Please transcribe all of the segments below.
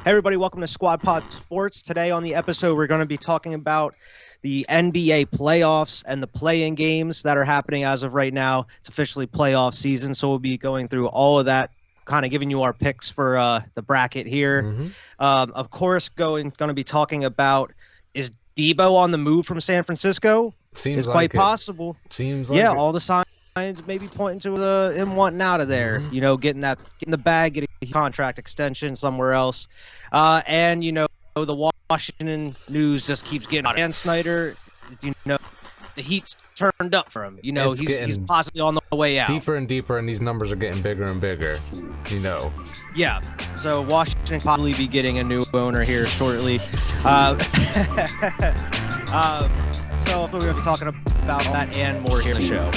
Hey everybody, welcome to Squad Pod Sports. Today on the episode, we're going to be talking about the NBA playoffs and the play-in games that are happening as of right now. It's officially playoff season, so we'll be going through all of that, kind of giving you our picks for the bracket here. Of course, going to be talking about, is Debo on the move from San Francisco? Seems it's like quite possible. Seems like all the signs maybe pointing to him wanting out of there. You know, getting the bag, getting a contract extension somewhere else. And the Washington news just keeps getting on. Dan Snyder, the heat's turned up for him. He's possibly on the way out. Deeper and deeper, and these numbers are getting bigger and bigger. Yeah. So Washington probably be getting a new owner here shortly. So we're going to be talking about that and more here in the show.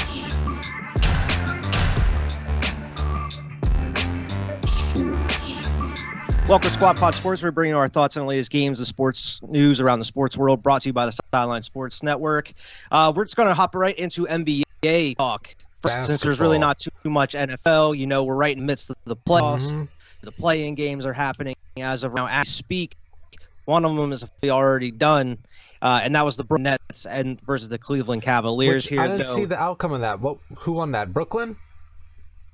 Welcome to Squad Pod Sports. We're bringing our thoughts on the latest games, the sports news around the sports world, brought to you by the Sideline Sports Network. We're just going to hop right into NBA talk. Since there's really not too much NFL, we're right in the midst of the playoffs. The play-in games are happening as of now. As I speak, one of them is already done, and that was the Brooklyn Nets versus the Cleveland Cavaliers. I didn't see the outcome of that. Who won that? Brooklyn?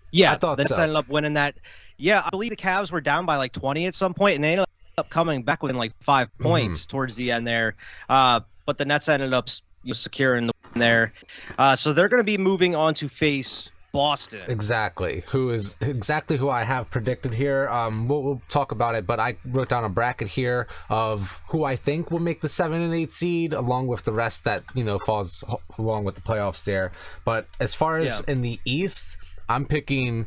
Yeah, I thought the Nets ended up winning that. Yeah, I believe the Cavs were down by like 20 at some point, and they ended up coming back within like 5 points towards the end there. But the Nets ended up securing the win there. So they're going to be moving on to face Boston. Exactly. Who I have predicted here. We'll talk about it, but I wrote down a bracket here of who I think will make the 7 and 8 seed, along with the rest that falls along with the playoffs there. But as far as in the East, I'm picking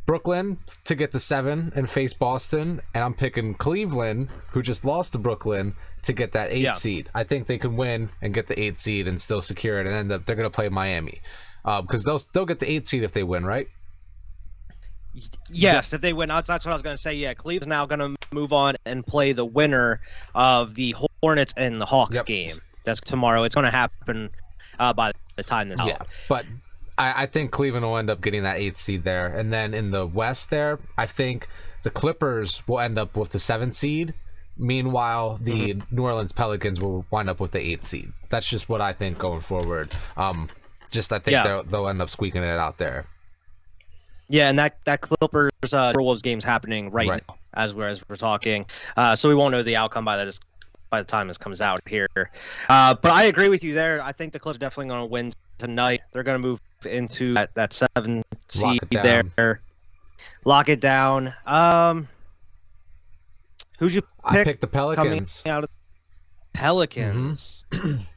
Brooklyn to get the 7 and face Boston, and I'm picking Cleveland, who just lost to Brooklyn, to get that 8 seed. I think they can win and get the 8 seed and still secure it, and they're going to play Miami because they'll get the 8 seed if they win, right? Yes, if they win. That's what I was going to say. Yeah, Cleveland's now going to move on and play the winner of the Hornets and the Hawks game. That's tomorrow. It's going to happen by the time this out. But I think Cleveland will end up getting that 8th seed there. And then in the West there, I think the Clippers will end up with the 7th seed. Meanwhile, the New Orleans Pelicans will wind up with the 8th seed. That's just what I think going forward. I think they'll end up squeaking it out there. Yeah, and that Clippers Timberwolves game's happening right now as we're talking. So we won't know the outcome by the time this comes out here. But I agree with you there. I think the Clippers are definitely going to win tonight. They're going to move into that 7th seed there. Lock it down. Who'd you pick? I picked the Pelicans. Coming out of Pelicans.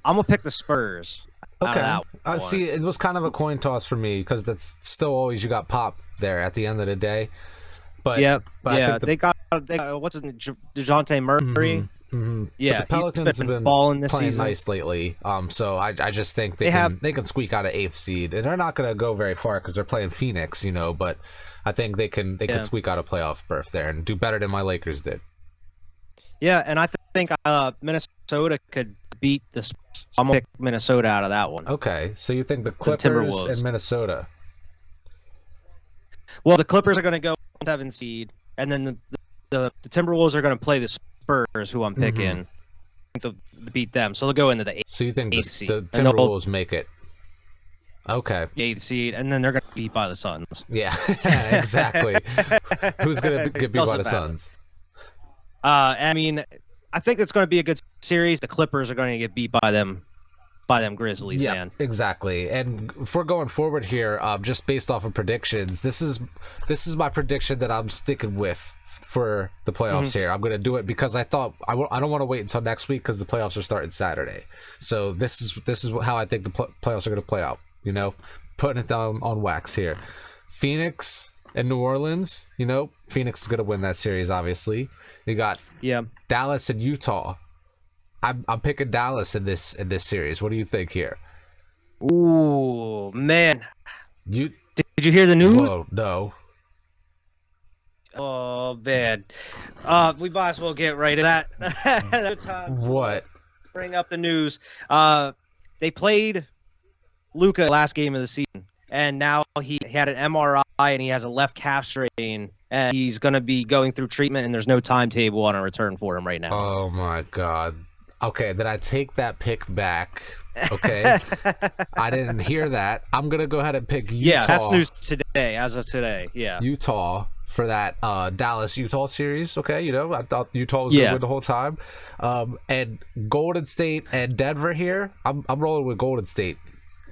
I'm going to pick the Spurs. Okay. See, it was kind of a coin toss for me because that's still always you got Pop there at the end of the day. But they got what's his name? DeJounte Murray. Yeah, but the Pelicans have been balling this playing season. nice lately. So I just think they can squeak out an 8th seed, and they're not going to go very far because they're playing Phoenix, But I think they can squeak out a playoff berth there and do better than my Lakers did. Yeah, and I think Minnesota could beat the Spurs. I'm gonna pick Minnesota out of that one. Okay, so you think the Clippers and Minnesota? Well, the Clippers are going to go 7 seed, and then the Timberwolves are going to play the Spurs, who I'm picking, to beat them. So they'll go into the 8th. So you think the Timberwolves make it? Okay. 8th seed, and then they're going to be beat by the Suns. Yeah, exactly. Who's going to get beat by the Suns? I mean, I think it's going to be a good series. The Clippers are going to get beat by them Grizzlies, man. Exactly. And if we're going forward here, just based off of predictions, this is my prediction that I'm sticking with for the playoffs here. I'm going to do it because I thought I don't want to wait until next week because the playoffs are starting Saturday. So this is how I think the playoffs are going to play out. Putting it down on wax here. Phoenix and New Orleans. Phoenix is going to win that series. Obviously, you got Dallas and Utah. I'm picking Dallas in this series. What do you think here? Ooh, man. Did you hear the news? Whoa, no. Oh, man. We might as well get right to that. What? Bring up the news. They played Luka last game of the season, and now he had an MRI and he has a left calf strain, and he's going to be going through treatment, and there's no timetable on a return for him right now. Oh my God. Okay, did I take that pick back? Okay. I didn't hear that. I'm going to go ahead and pick Utah. Yeah, that's news today, as of today. Yeah. Utah for that Dallas-Utah series. Okay, you know, I thought Utah was going to win the whole time. And Golden State and Denver here, I'm rolling with Golden State.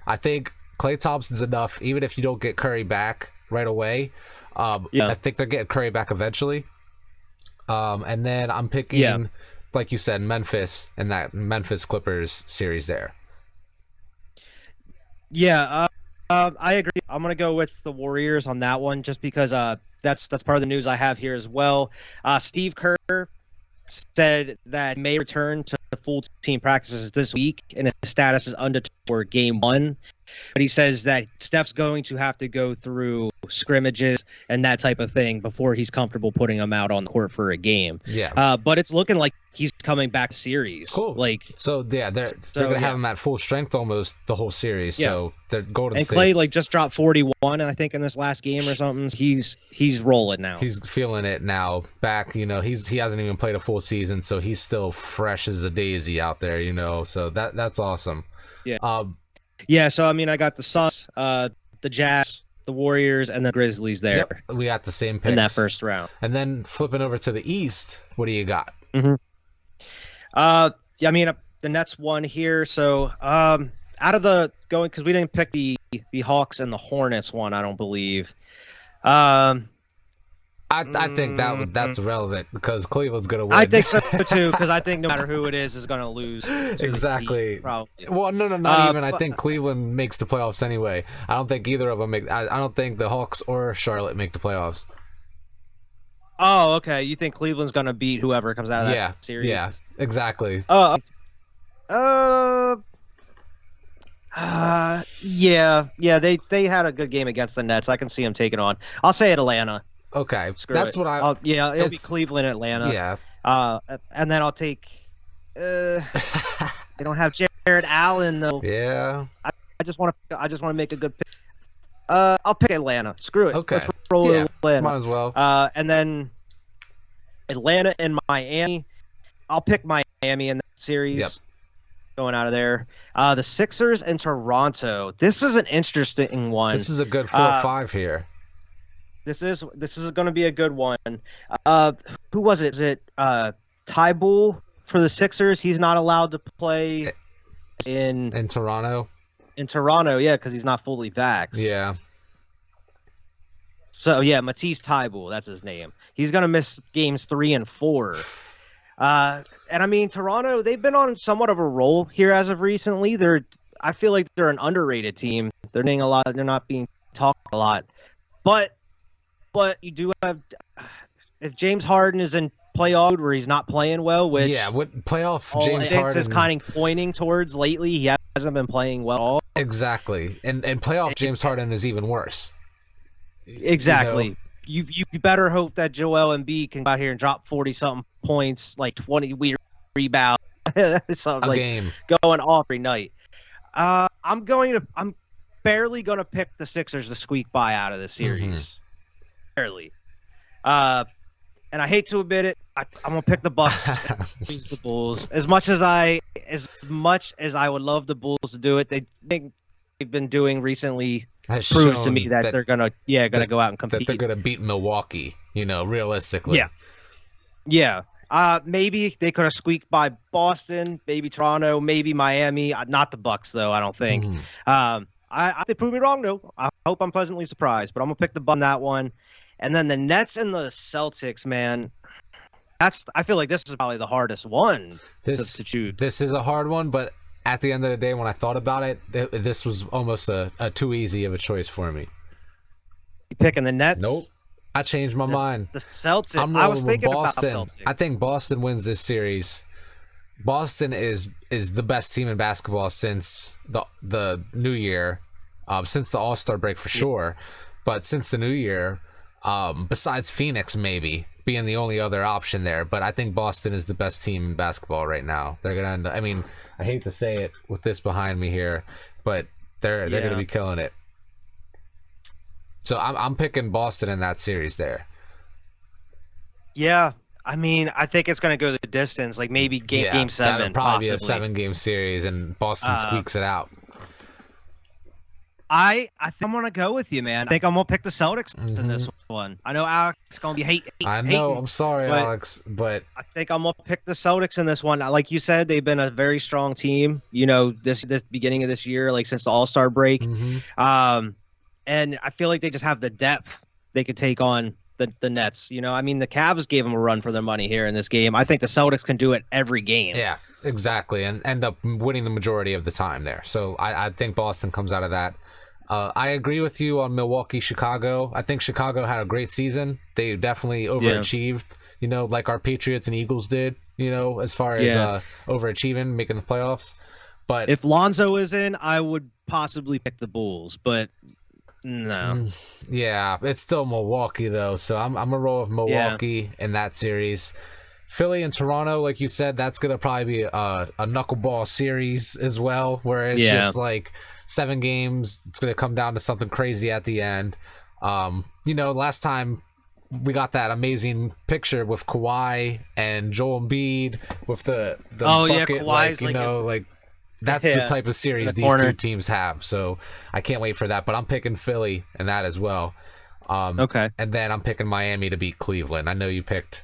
I think Klay Thompson's enough, even if you don't get Curry back right away. I think they're getting Curry back eventually. And then I'm picking, like you said, Memphis and that Memphis Clippers series there. Yeah, I agree. I'm gonna go with the Warriors on that one, just because that's part of the news I have here as well. Steve Kerr said that may return to full team practices this week, and his status is undetermined for Game 1. But he says that Steph's going to have to go through scrimmages and that type of thing before he's comfortable putting him out on the court for a game. Yeah. But it's looking like he's coming back series. Cool. They're gonna have him at full strength almost the whole series. Yeah. So they're Golden State. And Klay just dropped 41, I think, in this last game or something. He's rolling now. He's feeling it now. Back, you know, he hasn't even played a full season, so he's still fresh as a daisy out there. You know, so that's awesome. Yeah. Yeah, so I mean, I got the Suns, the Jazz, the Warriors, and the Grizzlies there. Yep, we got the same picks in that first round. And then flipping over to the East, what do you got? Mm-hmm. I mean, the Nets won here. So out of the going, because we didn't pick the Hawks and the Hornets one, I don't believe. I think that's relevant because Cleveland's going to win. I think so too, because I think no matter who it is going to lose. Exactly. Probably. Well, not even. I think Cleveland makes the playoffs anyway. I don't think either of them make. I don't think the Hawks or Charlotte make the playoffs. Oh, okay. You think Cleveland's going to beat whoever comes out of that series? Yeah, exactly. Yeah. They had a good game against the Nets. I can see them taking on. I'll say Atlanta. Okay, Screw it. It'll be Cleveland, Atlanta. Yeah. And then I'll take. They don't have Jared Allen though. Yeah. I just want to make a good pick. I'll pick Atlanta. Screw it. Okay. Let's roll Atlanta. Might as well. And then Atlanta and Miami. I'll pick Miami in that series. Yep. Going out of there. The Sixers and Toronto. This is an interesting one. This is a good 4-5 here. This is going to be a good one. Who was it? Is it Tybull for the Sixers? He's not allowed to play in Toronto. In Toronto, yeah, because he's not fully vaxxed. Yeah. So yeah, Matisse Tybull, that's his name. He's going to miss games 3 and 4. And I mean, Toronto, they've been on somewhat of a roll here as of recently. I feel like they're an underrated team. They're doing a lot. They're not being talked a lot, but you do have, if James Harden is in playoff where he's not playing well, which what playoff James Harden is kind of pointing towards lately. He hasn't been playing well at all. Exactly, and playoff James Harden is even worse. Exactly. You better hope that Joel Embiid can go out here and drop 40-something points, like 20 weird rebounds, something like game going off every night. I'm barely gonna pick the Sixers to squeak by out of the series. Mm-hmm. Barely. And I hate to admit it, I'm gonna pick the Bucks. The Bulls. As much as I would love the Bulls to do it, they've been doing recently proves to me that they're gonna go out and compete. That they're gonna beat Milwaukee. You know, realistically. Yeah. Maybe they could have squeaked by Boston, maybe Toronto, maybe Miami. Not the Bucks though. I don't think. They prove me wrong though. I hope I'm pleasantly surprised, but I'm gonna pick the Bucks on that one. And then the Nets and the Celtics, man, I feel like this is probably the hardest one to choose. This is a hard one, but at the end of the day, when I thought about it, this was almost a too easy of a choice for me. You picking the Nets? Nope. I changed my mind. The Celtics. I was thinking about Celtics. I think Boston wins this series. Boston is the best team in basketball since the new year, since the All-Star break for sure, but since the new year. Besides Phoenix maybe being the only other option there, but I think Boston is the best team in basketball right now. They're gonna end up, I mean, I hate to say it with this behind me here, but they're gonna be killing it. So I'm picking Boston in that series there. Yeah, I mean, I think it's going to go the distance, like maybe Yeah, game that'll 7, probably be a possibly. 7-game series, and Boston Uh, squeaks it out. I think I'm gonna go with you, man. I think I'm gonna pick the Celtics in Hmm this one. I know Alex is gonna be I know. hating, I'm sorry, but Alex, but I think I'm gonna pick the Celtics in this one. Like you said, they've been a very strong team. You know, this beginning of this year, like since the All-Star break, hmm um, and I feel like they just have the depth they could take on the Nets. You know, I mean, the Cavs gave them a run for their money here in this game. I think the Celtics can do it every game. yeah, exactly, and end up winning the majority of the time there. So I think Boston comes out of that. I agree with you on Milwaukee, Chicago. I think Chicago had a great season. They definitely overachieved, you know, like our Patriots and Eagles did, you know, as far as overachieving, making the playoffs. But If Lonzo is in, I would possibly pick the Bulls, but no. yeah, it's still Milwaukee though, so I'm gonna roll with Milwaukee in that series. Philly and Toronto, like you said, that's gonna probably be a knuckleball series as well, where it's just like 7 games. It's gonna come down to something crazy at the end. You know, last time we got that amazing picture with Kawhi and Joel Embiid with the bucket, Kawhi's like, you know, like that's the type of series these corner. two teams have. So I can't wait for that. But I'm picking Philly and that as well. Okay. And then I'm picking Miami to beat Cleveland. I know you picked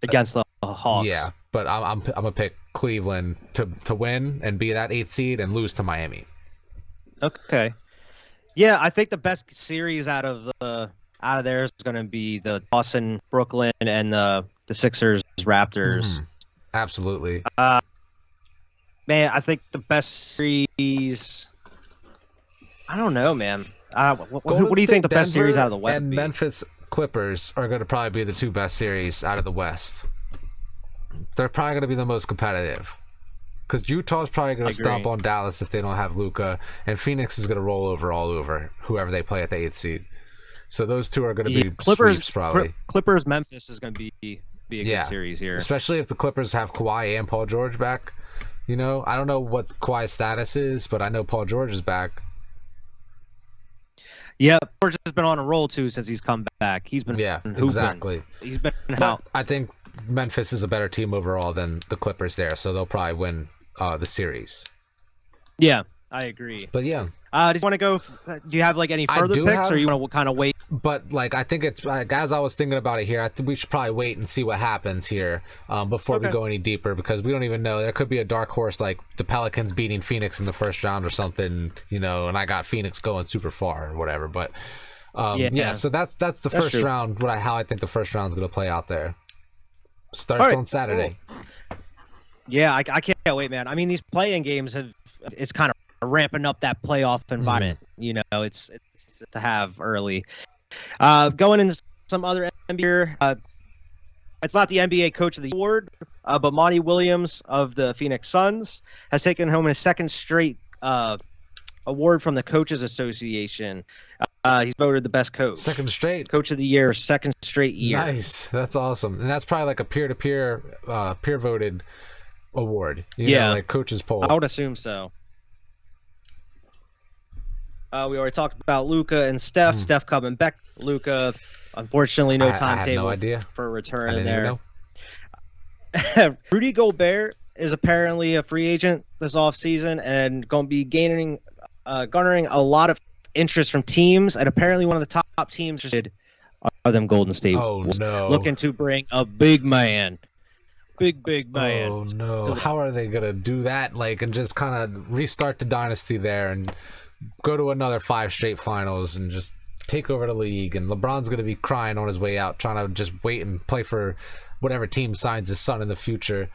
Against the Hawks. yeah, but I'm gonna pick Cleveland to win and be that 8th seed and lose to Miami. Okay. Yeah, I think the best series out of there is going to be the Boston, Brooklyn, and the Sixers, Raptors. Absolutely. Man, I think the best series. I don't know, man. What do you think the best series out of the West? And Memphis Clippers are going to probably be the 2 best series out of the West. They're probably going to be the most competitive. Because Utah's probably going to stomp on Dallas if they don't have Luka, and Phoenix is going to roll over all over whoever they play at the 8th seed. So those 2 are going to be sweeps probably. Clippers Memphis is going to be a good series here, especially if the Clippers have Kawhi and Paul George back. You know, I don't know what Kawhi's status is, but I know Paul George is back. Yeah, George has been on a roll too since he's come back. He's been hooping. Exactly. He's been out. I think Memphis is a better team overall than the Clippers there, so they'll probably win the series. Yeah, I agree. But yeah. Do you want to go? Do you have like any further picks, or you want to kind of wait? But like, I think it's like, as I was thinking about it here, I think we should probably wait and see what happens here before we go any deeper, because we don't even know. There could be a dark horse like the Pelicans beating Phoenix in the first round or something, you know. And I got Phoenix going super far or whatever. But so that's the first round. How I think the first round's gonna play out there. Starts on Saturday. Cool. Yeah, I can't wait, man. I mean, these play-in games it's kind of ramping up that playoff environment. You know, it's to have early. Going into some other NBA, it's not the NBA Coach of the Award, but Monty Williams of the Phoenix Suns has taken home his 2nd straight award from the Coaches Association. He's voted the best coach. 2nd straight. Coach of the year, 2nd straight year. Nice. That's awesome. And that's probably like a peer-to-peer, peer-voted award. You know, like coaches poll. I would assume so. We already talked about Luka and Steph. Steph coming back. Luka, unfortunately, no timetable for a return in there. Rudy Gobert is apparently a free agent this offseason and going to be garnering a lot of interest from teams. And apparently one of the top teams are them Golden State. Oh, no. Looking to bring a big man. Big man. Oh, no. How are they going to do that? Like, and just kind of restart the dynasty there and go to another 5 straight finals and just take over the league, and LeBron's going to be crying on his way out, trying to just wait and play for whatever team signs his son in the future.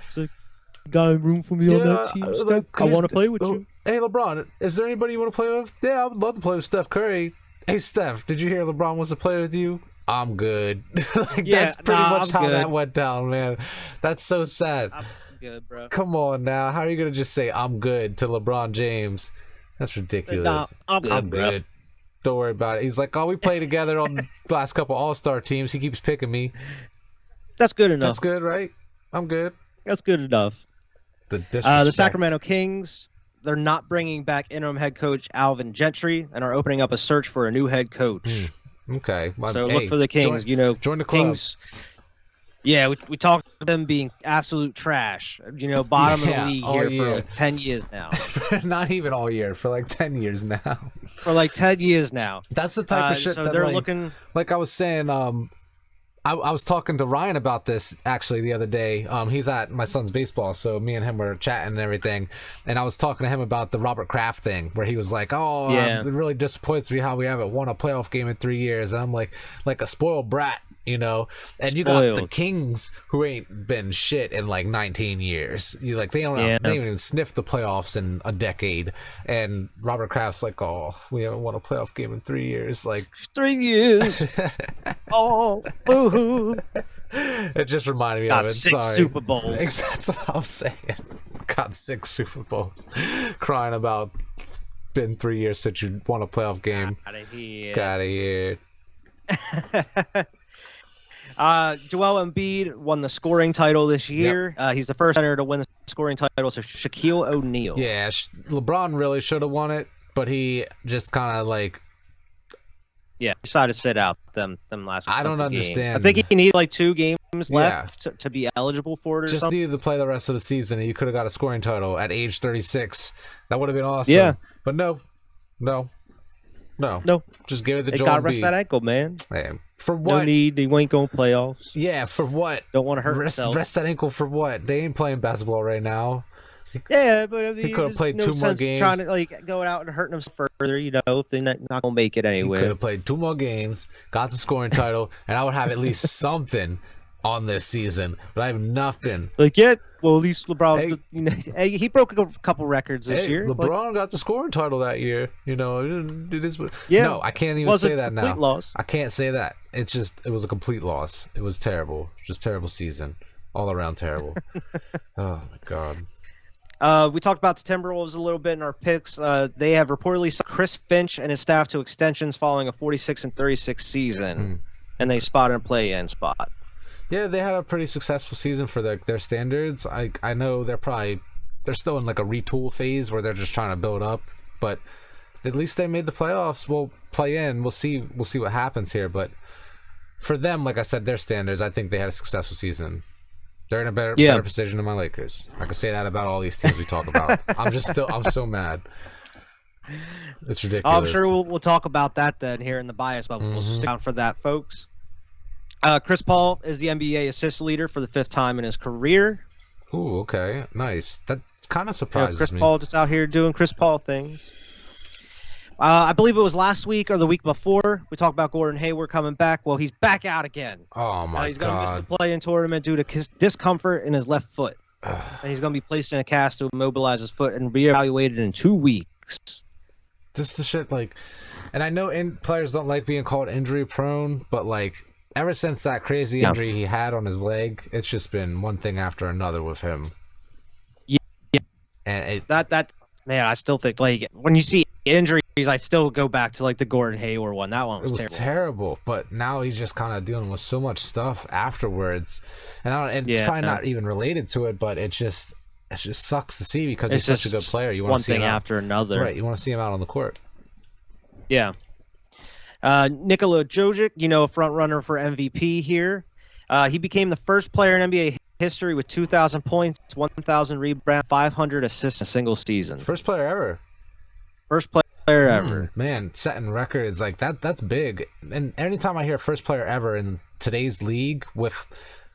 Got room for me on that team, Steph? I want to play with you. Hey, LeBron, is there anybody you want to play with? Yeah, I would love to play with Steph Curry. Hey, Steph, did you hear LeBron wants to play with you? I'm good. That's pretty much how that went down, man. That's so sad. I'm good, bro. Come on now. How are you going to just say I'm good to LeBron James? That's ridiculous. I'm good. Don't worry about it. He's like, we play together on the last couple All-Star teams. He keeps picking me. That's good enough. That's good, right? I'm good. That's good enough. The Sacramento Kings, they're not bringing back interim head coach Alvin Gentry and are opening up a search for a new head coach. Okay. Well, So hey, look for the Kings. join the club. Kings. Yeah, we talked about them being absolute trash. Bottom of the league here for like 10 years now. Not even all year, for like 10 years now. For like 10 years now. That's the type of shit so that they're looking. Like I was saying, I was talking to Ryan about this actually the other day. He's at my son's baseball, so me and him were chatting and everything. And I was talking to him about the Robert Kraft thing, where he was like, "Oh, yeah. it really disappoints me how we haven't won a playoff game in 3 years." And I'm like a spoiled brat, And you got the Kings, who ain't been shit in like 19 years. They don't even sniff the playoffs in a decade. And Robert Kraft's like, "Oh, we haven't won a playoff game in 3 years." Like 3 years. Oh, boo-hoo. It just reminded me got of it. 6 Super Bowls. That's what I was saying. Got 6 Super Bowls. Crying about been 3 years since you won a playoff game. Got here. Joel Embiid won the scoring title this year. Yep. He's the first center to win the scoring title, so Shaquille O'Neal. Yeah, LeBron really should have won it, but he just kind of like... Yeah, decided to sit out them last I don't understand. Games. I think he needed like 2 games left to be eligible for it or just something. needed to play the rest of the season, and you could have got a scoring title at age 36. That would have been awesome. Yeah. But no. Just give it the Joel Embiid. Got to rest that ankle, man. Hey, for what? No need. He ain't going playoffs. Yeah, for what? Don't want to hurt himself. Rest that ankle for what? They ain't playing basketball right now. Yeah, but I mean, he could have played 2 more games. Trying to go out and hurt himself further, if they're not gonna make it anyway. He could have played 2 more games, got the scoring title, and I would have at least something on this season. But I have nothing. Well, at least LeBron, he broke a couple records this year. LeBron got the scoring title that year. It is. Yeah. No, I can't even say that now. Loss. I can't say that. It was a complete loss. It was terrible. Just terrible season, all around terrible. Oh my god. We talked about the Timberwolves a little bit in our picks. They have reportedly signed Chris Finch and his staff to extensions following a 46-36 season, and they spotted a play-in spot. Yeah, they had a pretty successful season for their standards. I know they're still in like a retool phase where they're just trying to build up, but at least they made the playoffs. We'll play in. We'll see what happens here. But for them, like I said, their standards, I think they had a successful season. They're in a better position than my Lakers. I can say that about all these teams we talk about. I'm so mad. It's ridiculous. I'm sure we'll talk about that then here in the bias bubble. We'll stick down for that, folks. Chris Paul is the NBA assist leader for the 5th time in his career. Ooh, okay. Nice. That kind of surprises Chris me. Paul just out here doing Chris Paul things. I believe it was last week or the week before. We talked about Gordon Hayward coming back. Well, he's back out again. Oh, my God. He's going to miss the play-in tournament due to discomfort in his left foot. And he's going to be placed in a cast to immobilize his foot and reevaluated in 2 weeks. This is the shit, like... And I know players don't like being called injury-prone, but, like, ever since that crazy injury he had on his leg, it's just been one thing after another with him. Yeah. And man, I still think, like, when you see injuries, I still go back to, like, the Gordon Hayward one. That one was terrible. But now he's just kind of dealing with so much stuff afterwards. And it's probably not even related to it, but it just sucks to see because he's such a good player. You want to see him one thing after another. Right, you want to see him out on the court. Yeah. Nikola Jokic, a front runner for MVP here. He became the first player in NBA history with 2,000 points, 1,000 rebounds, 500 assists in a single season. First player ever. First player ever. Man, setting records like that's big. And anytime I hear first player ever in today's league with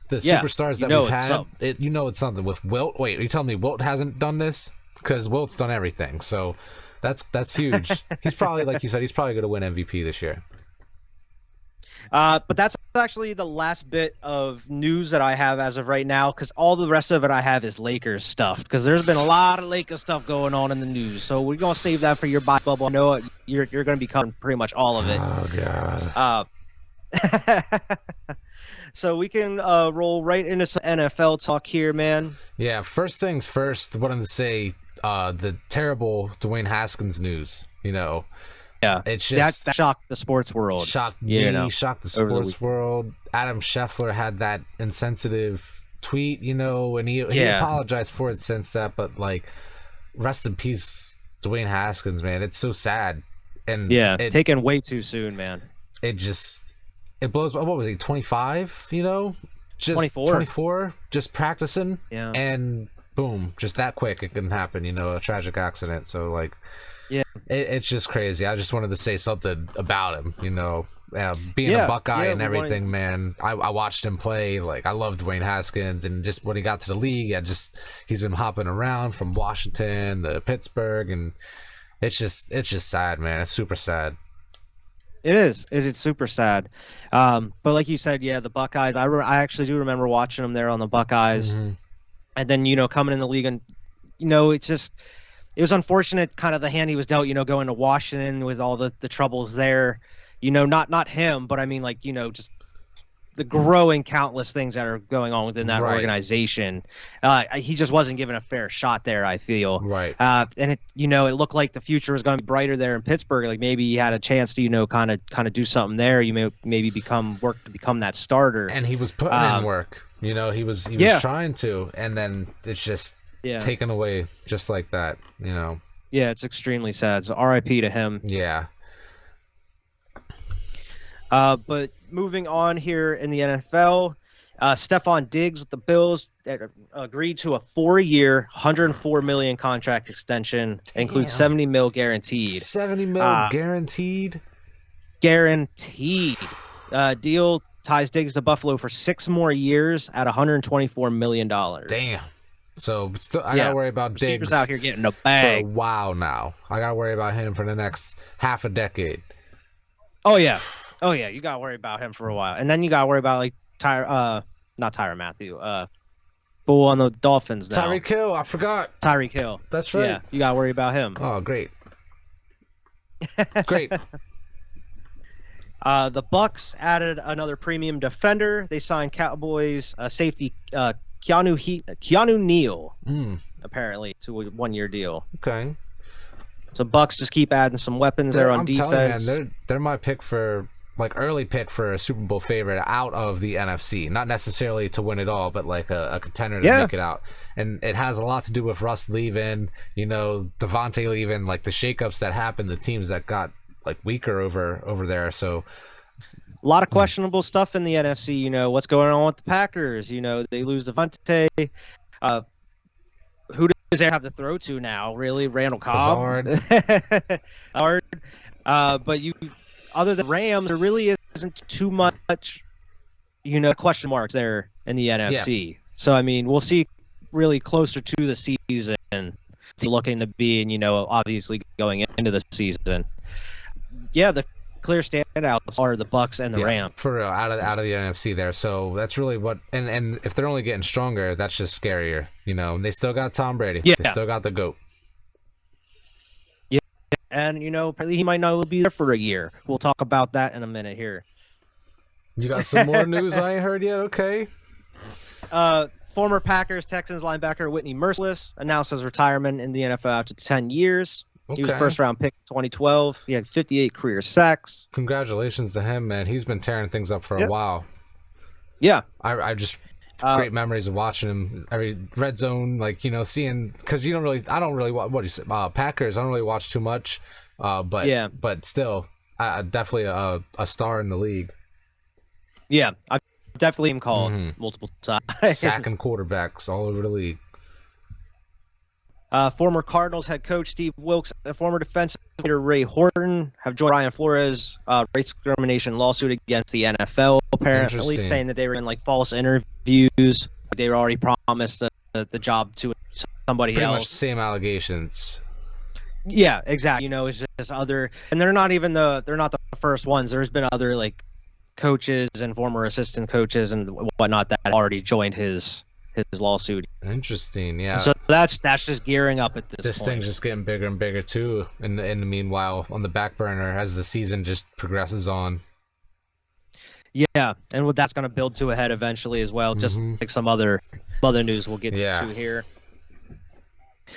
the superstars that we've had, it's something. With Wilt, wait, are you telling me Wilt hasn't done this? Because Wilt's done everything. So that's huge. He's probably, like you said, he's probably going to win MVP this year. But that's actually the last bit of news that I have as of right now, because all the rest of it I have is Lakers stuff, because there's been a lot of Lakers stuff going on in the news. So we're going to save that for your buy bubble. I know you're going to be covering pretty much all of it. Oh, God. So we can roll right into some NFL talk here, man. Yeah, first things first, wanted to say the terrible Dwayne Haskins news, Yeah, it's just that shocked the sports world. Shocked me, shocked the sports world. Adam Scheffler had that insensitive tweet, and he apologized for it since that. But like, rest in peace, Dwayne Haskins, man. It's so sad, and taken way too soon, man. it blows. What was he, 25? You know, just 24, just practicing, and boom, just that quick it can happen. You know, a tragic accident. So like, it's just crazy. I just wanted to say something about him. You know, being a Buckeye and everything, man. I watched him play. Like, I loved Dwayne Haskins, and just when he got to the league, he's been hopping around from Washington to Pittsburgh, and it's just sad, man. It's super sad. It is super sad. But like you said, the Buckeyes. I actually do remember watching them there on the Buckeyes, and then coming in the league, and it was unfortunate, kind of the hand he was dealt. Going to Washington with all the troubles there. Not him, but I mean, like, just the growing countless things that are going on within that organization. He just wasn't given a fair shot there, I feel. Right. And it looked like the future was going to be brighter there in Pittsburgh. Like, maybe he had a chance to, kind of do something there. Maybe become that starter. And he was putting in work. He was trying to, and then it's just taken away just like that. Yeah, it's extremely sad. So R.I.P. to him. Yeah. But moving on here in the NFL, Stephon Diggs with the Bills agreed to a 4-year, $104 million contract extension. Includes $70 million guaranteed. $70 million guaranteed? Guaranteed. Deal ties Diggs to Buffalo for 6 more years at $124 million. Damn. So still, I gotta worry about Diggs out here getting a bag for a while now. I gotta worry about him for the next half a decade. Oh yeah, you gotta worry about him for a while, and then you gotta worry about like not Tyrann Mathieu, Bull on the Dolphins now. Tyreek Hill, I forgot. Tyreek Hill. That's right. Yeah, you gotta worry about him. Oh, great. Great. The Bucks added another premium defender. They signed Cowboys safety Keanu Neal, apparently, to a 1-year deal. Okay. So Bucks just keep adding some weapons there on defense. Telling you, man, they're my pick for early pick for a Super Bowl favorite out of the NFC. Not necessarily to win it all, but like a contender to make it out. And it has a lot to do with Russ leaving, Devontae leaving, like the shakeups that happened, the teams that got like weaker over there. So a lot of questionable stuff in the NFC. What's going on with the Packers? They lose Devontae. Who does they have to throw to now? Really, Randall Cobb. Hard. But other than Rams, there really isn't too much, question marks there in the NFC. Yeah. So I mean, we'll see really closer to the season. It's looking to be, and obviously going into the season. Yeah, the clear standouts are the Bucks and the Rams for real, out of the NFC there. So that's really what, and if they're only getting stronger, that's just scarier. They still got Tom Brady. Yeah. They still got the GOAT. Yeah, and probably he might not be there for a year. We'll talk about that in a minute here. You got some more news I ain't heard yet? Okay. Former Packers Texans linebacker Whitney Merciless announced his retirement in the NFL after 10 years. Okay. He was a first-round pick in 2012. He had 58 career sacks. Congratulations to him, man. He's been tearing things up for a while. Yeah. I just great memories of watching him every red zone, seeing, because I don't really watch, what do you say, Packers. I don't really watch too much, but still, definitely a star in the league. Yeah, I've definitely been called multiple times. Sacking quarterbacks all over the league. Former Cardinals head coach Steve Wilks and former defensive leader Ray Horton have joined Brian Flores' race discrimination lawsuit against the NFL, apparently saying that they were in false interviews. They were already promised the job to somebody Pretty else. Much same allegations. Yeah, exactly. It's just other, and they're not the first ones. There's been other coaches and former assistant coaches and whatnot that already joined his lawsuit. Interesting, yeah. So that's just gearing up at this point. This thing's just getting bigger and bigger too. In the meanwhile, on the back burner as the season just progresses on. Yeah, and what that's going to build to a head eventually as well. Just like some other news we'll get to here.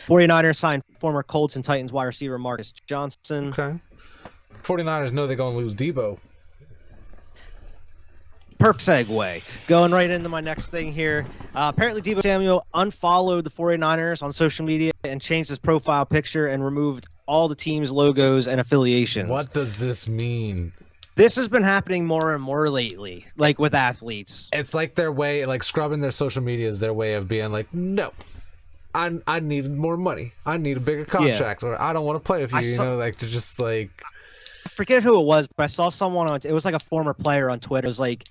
49ers signed former Colts and Titans wide receiver Marcus Johnson. Okay. 49ers know they're going to lose Debo. Perfect segue. Going right into my next thing here. Apparently, Deebo Samuel unfollowed the 49ers on social media and changed his profile picture and removed all the team's logos and affiliations. What does this mean? This has been happening more and more lately, like with athletes. It's like their way, like scrubbing their social media is their way of being like, no, I need more money. I need a bigger contract, or I don't want to play with you. You know, like to just like. I forget who it was, but I saw someone on. It was like a former player on Twitter. It was like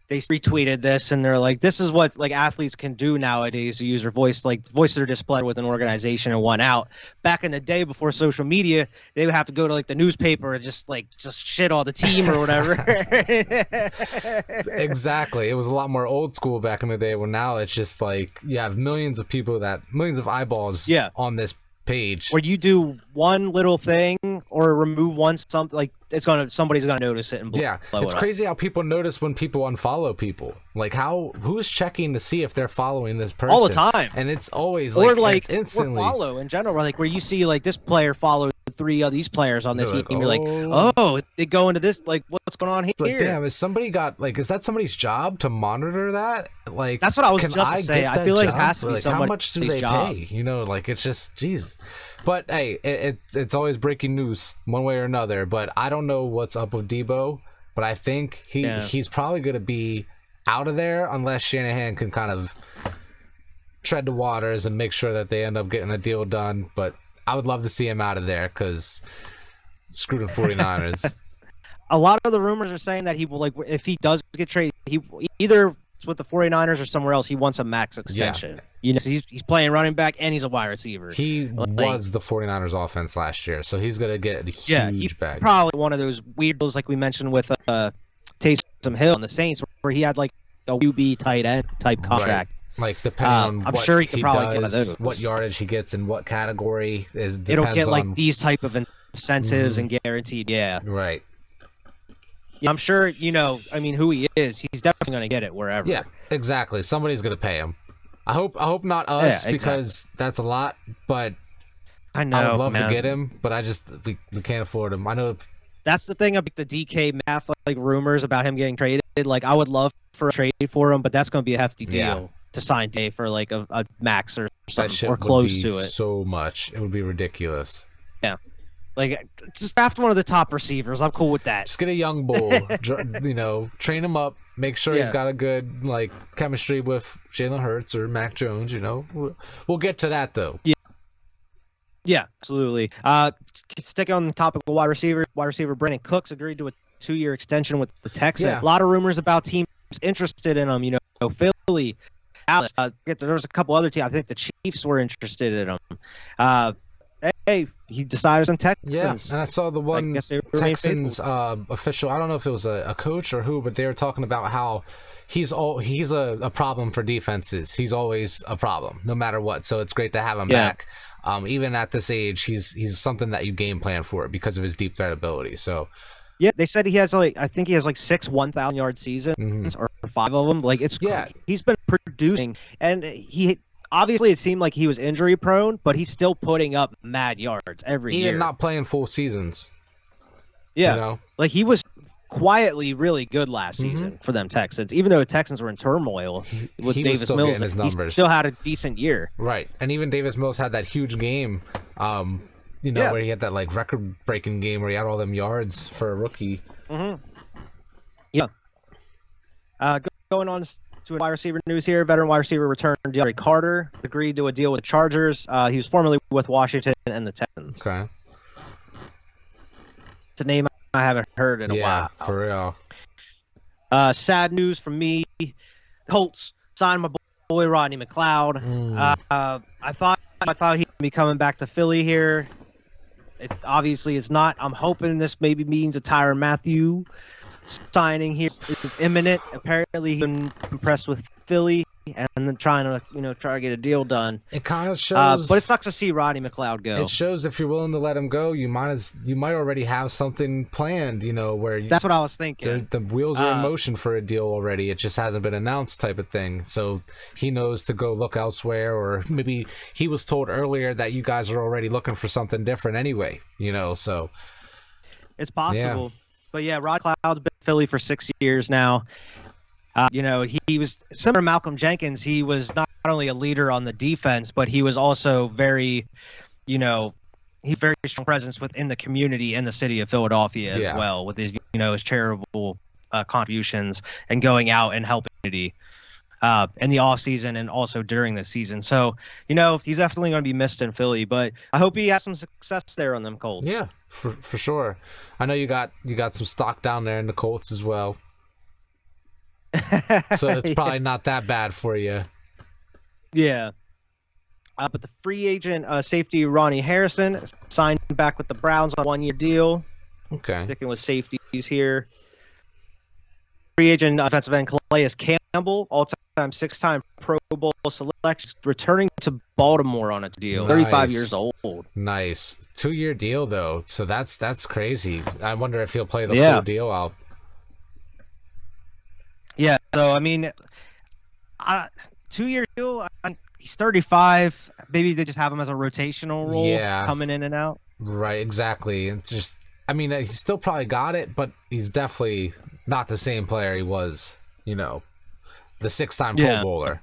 they retweeted this, and they're like, "This is what like athletes can do nowadays to use their voice, like voice their display with an organization and one out." Back in the day, before social media, they would have to go to like the newspaper and just shit all the team or whatever. Exactly. It was a lot more old school back in the day. Well, now it's just like you have millions of eyeballs on this page. Where you do one little thing or remove one something, like somebody's gonna notice it and blow it's it crazy up. How people notice when people unfollow people. Like who's checking to see if they're following this person all the time, and it's always like instantly or follow in general, like where you see like this player followed 3 of these players on this team, like, you're like, oh, they go into this, like what's going on here? Like, damn, is that somebody's job to monitor that? Like, that's what I was just to say. I feel like it has to be like, somebody's how much do they pay? You know, like it's just Jesus. But hey, it's always breaking news one way or another. But I don't know what's up with Debo, but I think he's probably going to be out of there unless Shanahan can kind of tread the waters and make sure that they end up getting a deal done. But I would love to see him out of there because screw the 49ers. A lot of the rumors are saying that he will, like, if he does get traded, he either with the 49ers or somewhere else, he wants a max extension. You know, he's playing running back and he's a wide receiver. He was the 49ers offense last year, so he's going to get a huge bag. Probably one of those weirdos like we mentioned with Taysom Hill on the Saints, where he had like a QB tight end type contract. Right. Like depending on I'm what sure he could probably get one of does, those. what yardage he gets in what category it'll get like these type of incentives and guaranteed. Yeah. Right. Yeah, I'm sure, you know, I mean, who he is, he's definitely going to get it wherever. Yeah, exactly. Somebody's going to pay him. I hope not us, because that's a lot, but I know, I would love to get him, but we can't afford him. I know that's the thing about the DK math, like rumors about him getting traded. Like, I would love for a trade for him, but that's going to be a hefty deal to sign Day for like a max or something, or close to it. So much. It would be ridiculous. Yeah. Like, just draft one of the top receivers. I'm cool with that. Just get a young bull, you know, train him up, make sure he's got a good, like, chemistry with Jalen Hurts or Mac Jones, you know. We'll get to that, though. Yeah, absolutely. Stick on the topic of wide receiver. Wide receiver Brandon Cooks agreed to a 2-year extension with the Texans. Yeah. A lot of rumors about teams interested in him, you know, Philly, Dallas. There was a couple other teams. I think the Chiefs were interested in him. Hey, he decided on Texans. Yeah, and I saw the one Texans official. I don't know if it was a coach or who, but they were talking about how he's a problem for defenses. He's always a problem, no matter what. So it's great to have him back. Even at this age, he's something that you game plan for because of his deep threat ability. So. Yeah, they said he has I think he has 6 1,000-yard seasons or 5 of them. Like he's been producing, and he. Obviously, it seemed like he was injury prone, but he's still putting up mad yards every year. Even not playing full seasons. Yeah. You know? Like he was quietly really good last season for them Texans. Even though the Texans were in turmoil with Davis Mills, he still had a decent year. Right. And even Davis Mills had that huge game, you know, where he had that like record-breaking game where he had all them yards for a rookie. Yeah. Going on to wide receiver news here. Veteran wide receiver returned DeAndre Carter agreed to a deal with the Chargers. He was formerly with Washington and the Texans. Okay. It's a name I haven't heard in a while. Yeah, for real. Sad news from me. Colts signed my boy Rodney McLeod. I thought he'd be coming back to Philly here. Obviously, it's not. I'm hoping this maybe means a Tyrann Mathieu signing here is imminent. Apparently, he's been impressed with Philly and then trying to get a deal done. It kind of shows, but it sucks to see Rodney McLeod go. It shows if you're willing to let him go, you might already have something planned. You know, that's what I was thinking. The wheels are in motion for a deal already. It just hasn't been announced, type of thing. So he knows to go look elsewhere, or maybe he was told earlier that you guys are already looking for something different anyway. You know, so it's possible. Yeah. But yeah, Rod Cloud's been in Philly for 6 years now. You know, he was similar to Malcolm Jenkins. He was not only a leader on the defense, but he was also very strong presence within the community and the city of Philadelphia as well with his his charitable contributions and going out and helping the community in the off season and also during the season. So, he's definitely going to be missed in Philly, but I hope he has some success there on them Colts. Yeah, for sure. I know you got some stock down there in the Colts as well. So it's probably not that bad for you. Yeah. But the free agent safety Ronnie Harrison signed back with the Browns on a 1-year deal. Okay. Sticking with safeties here. Free agent offensive end Calais Campbell, all-time 6-time Pro Bowl selection, returning to Baltimore on a deal. Nice. 35 years old. Nice. 2-year deal though, so that's crazy. I wonder if he'll play the full deal out. Yeah. So I mean, 2-year deal. He's 35. Maybe they just have him as a rotational role, coming in and out. Right. Exactly. It's just, I mean, he still probably got it, but he's definitely not the same player he was. The 6-time Pro Bowler.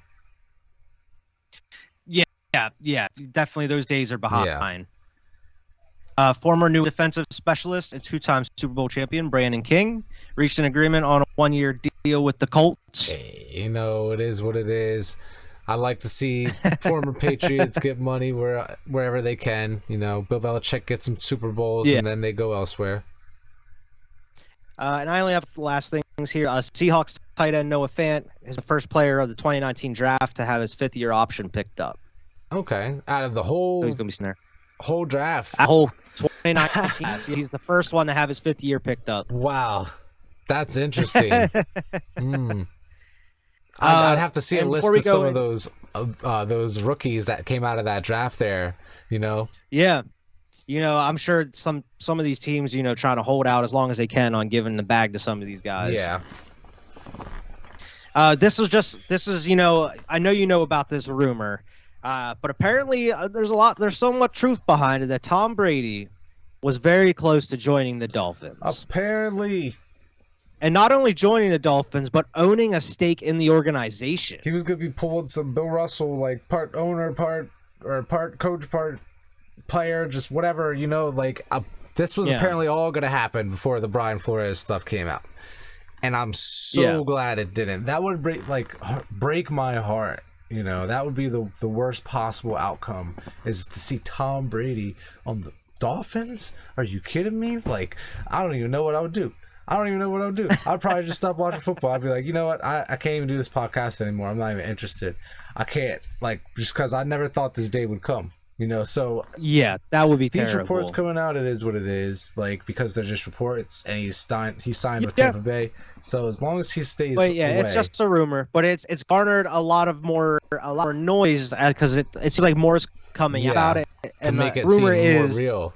Yeah. Definitely, those days are behind. Former new defensive specialist and 2-time Super Bowl champion Brandon King reached an agreement on a 1-year deal with the Colts. Hey, it is what it is. I like to see former Patriots get money wherever they can. Bill Belichick gets some Super Bowls and then they go elsewhere. And I only have the last things here. Seahawks tight end Noah Fant is the first player of the 2019 draft to have his 5th-year option picked up. Okay, out of the whole, so he's gonna be snare. Whole draft, whole 2019. He's the first one to have his 5th year picked up. Wow, that's interesting. I'd have to see a list of some of those rookies that came out of that draft there. Yeah. I'm sure some of these teams, trying to hold out as long as they can on giving the bag to some of these guys. Yeah. This is, I know about this rumor, but apparently there's so much truth behind it that Tom Brady was very close to joining the Dolphins. Apparently. And not only joining the Dolphins, but owning a stake in the organization. He was going to be pulling some Bill Russell, like part owner, part coach, part player, just whatever, this was apparently all going to happen before the Brian Flores stuff came out. And I'm so glad it didn't. That would break my heart. That would be the worst possible outcome, is to see Tom Brady on the Dolphins. Are you kidding me? I don't even know what I would do. I'd probably just stop watching football. I'd be like, you know what? I can't even do this podcast anymore. I'm not even interested. I can't. Just because I never thought this day would come. So yeah, that would be these terrible. reports coming out, it is what it is. Because they're just reports, and he signed with Tampa Bay. So as long as he stays away, it's just a rumor, but it's garnered a lot more noise because it's like more is coming about it, and to make it seem more real.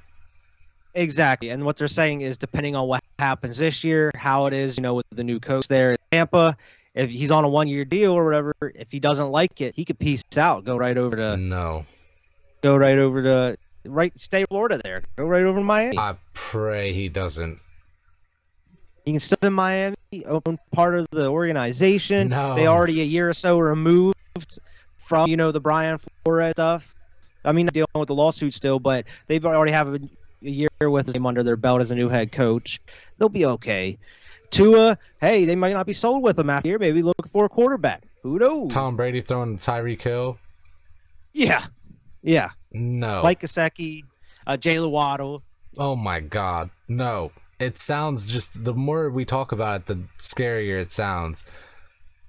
Exactly, and what they're saying is, depending on what happens this year, how it is, with the new coach there in Tampa, if he's on a 1-year deal or whatever, if he doesn't like it, he could peace out, stay Florida there, go right over to Miami. I pray he doesn't. He can still in Miami, own part of the organization. No. They already a year or so removed from, the Brian Flores stuff. I mean, dealing with the lawsuit still, but they've already have a year with him under their belt as a new head coach. They'll be okay. Tua, hey, they might not be sold with him after here. Maybe looking for a quarterback. Who knows? Tom Brady throwing Tyreek Hill. Yeah. No. Mike Gesicki, Jaylen Waddle. Oh my God, no! It sounds just, the more we talk about it, the scarier it sounds.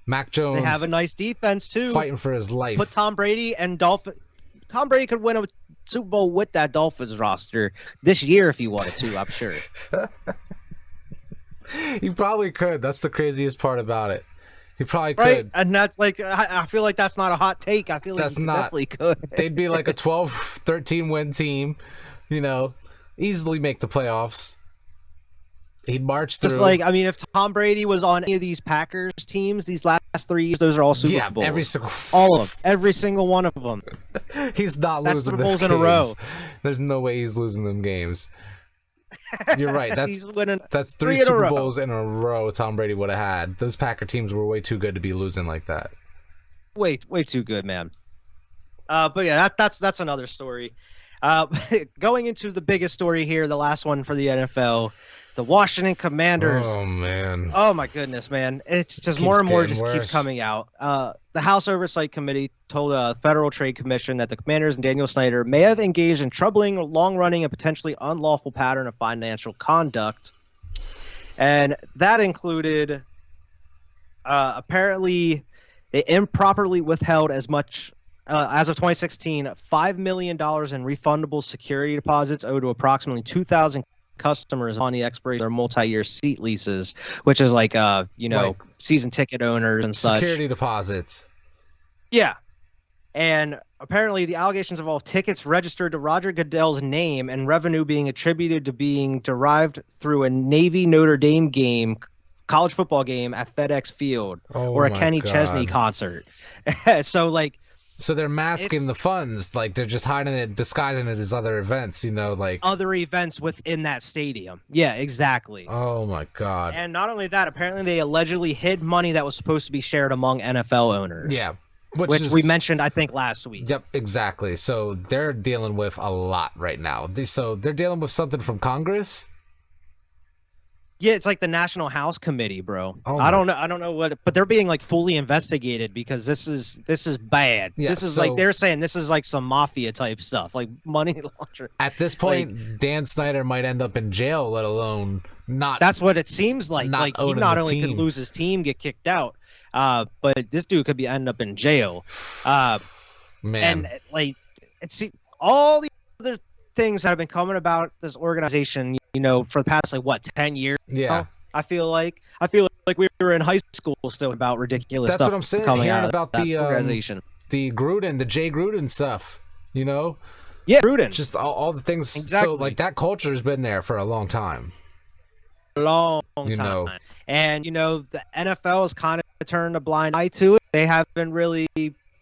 Mac Jones. They have a nice defense too, fighting for his life. Put Tom Brady and Tom Brady could win a Super Bowl with that Dolphins roster this year if he wanted to, I'm sure. He probably could. That's the craziest part about it. He probably could. And that's I feel like that's not a hot take. I feel like he definitely could. They'd be like a 12, 13 win team, easily make the playoffs. He'd march through. Just if Tom Brady was on any of these Packers teams, these last 3 years, those are all Super Bowls. All of them. Every single one of them. He's not losing Super Bowls in a row. There's no way he's losing them games. You're right. That's 3 in a Super row. Bowls in a row Tom Brady would have had. Those Packer teams were way too good to be losing like that. Way too good, man. But yeah, that's another story. Going into the biggest story here, the last one for the NFL. The Washington Commanders. Oh man. Oh my goodness, man! It's just Keeps more and more getting just worse. keeps coming out. The House Oversight Committee told the Federal Trade Commission that the Commanders and Daniel Snyder may have engaged in troubling, long-running, and potentially unlawful pattern of financial conduct, and that included apparently they improperly withheld as much. As of 2016, $5 million in refundable security deposits owed to approximately 2,000 customers on the expiration of their multi-year seat leases, which is like season ticket owners and such. Security deposits. Yeah. And apparently the allegations involve tickets registered to Roger Goodell's name and revenue being attributed to being derived through a Navy Notre Dame game, college football game at FedEx Field, or a Kenny Chesney concert. So they're masking the funds, like they're just hiding it, disguising it as other events, like other events within that stadium. Yeah, exactly. Oh my God. And not only that, apparently they allegedly hid money that was supposed to be shared among NFL owners. Yeah. Which we mentioned, I think, last week. Yep, exactly. So they're dealing with a lot right now. So they're dealing with something from Congress? Yeah, it's like the National House Committee, bro. Oh I don't know what, but they're being like fully investigated because this is bad. Yeah, this is like they're saying this is like some mafia type stuff, like money laundering. At this point, Dan Snyder might end up in jail, let alone not. That's what it seems like. Like he not only could lose his team, get kicked out, but this dude could end up in jail. Man, and like it's all the other things that have been coming about this organization, for the past 10 years. Yeah, I feel like we were in high school still about ridiculous stuff. That's what I'm saying. Hearing about the organization, the Jay Gruden stuff. Yeah, Gruden. Just all the things. Exactly. So that culture has been there for a long time. Long time. And the NFL has kind of turned a blind eye to it. They haven't really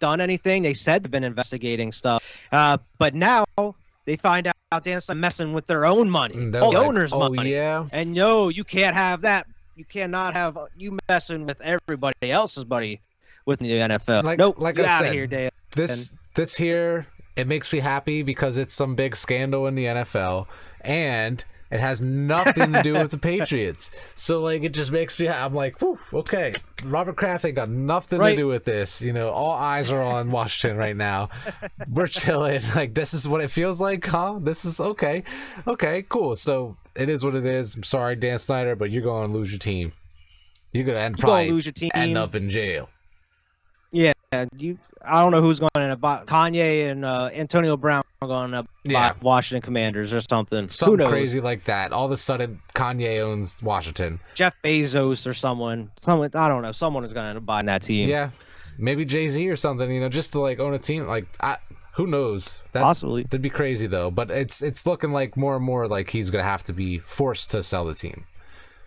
done anything. They said they've been investigating stuff, but now they find out Dan Snyder messing with their own money, all the owners' money. Yeah. And no, you can't have that. You cannot have you messing with everybody else's money with the NFL. Nope. Like get I out said, of here, Dan. This here, it makes me happy because it's some big scandal in the NFL, and it has nothing to do with the Patriots. So it just makes me. I'm like, whew, okay. Robert Kraft ain't got nothing to do with this. All eyes are on Washington right now. We're chilling. This is what it feels like, huh? This is okay. Okay, cool. So it is what it is. I'm sorry, Dan Snyder, but you're going to lose your team. You're going to lose your team. End up in jail. Yeah, I don't know who's going to end up. Kanye and Antonio Brown are going to buy Washington Commanders or something. Who knows? Crazy like that. All of a sudden, Kanye owns Washington. Jeff Bezos or someone. I don't know. Someone is going to end up buying that team. Yeah, maybe Jay-Z or something. Just to own a team. Who knows? Possibly. That'd be crazy though. But it's looking like more and more like he's going to have to be forced to sell the team.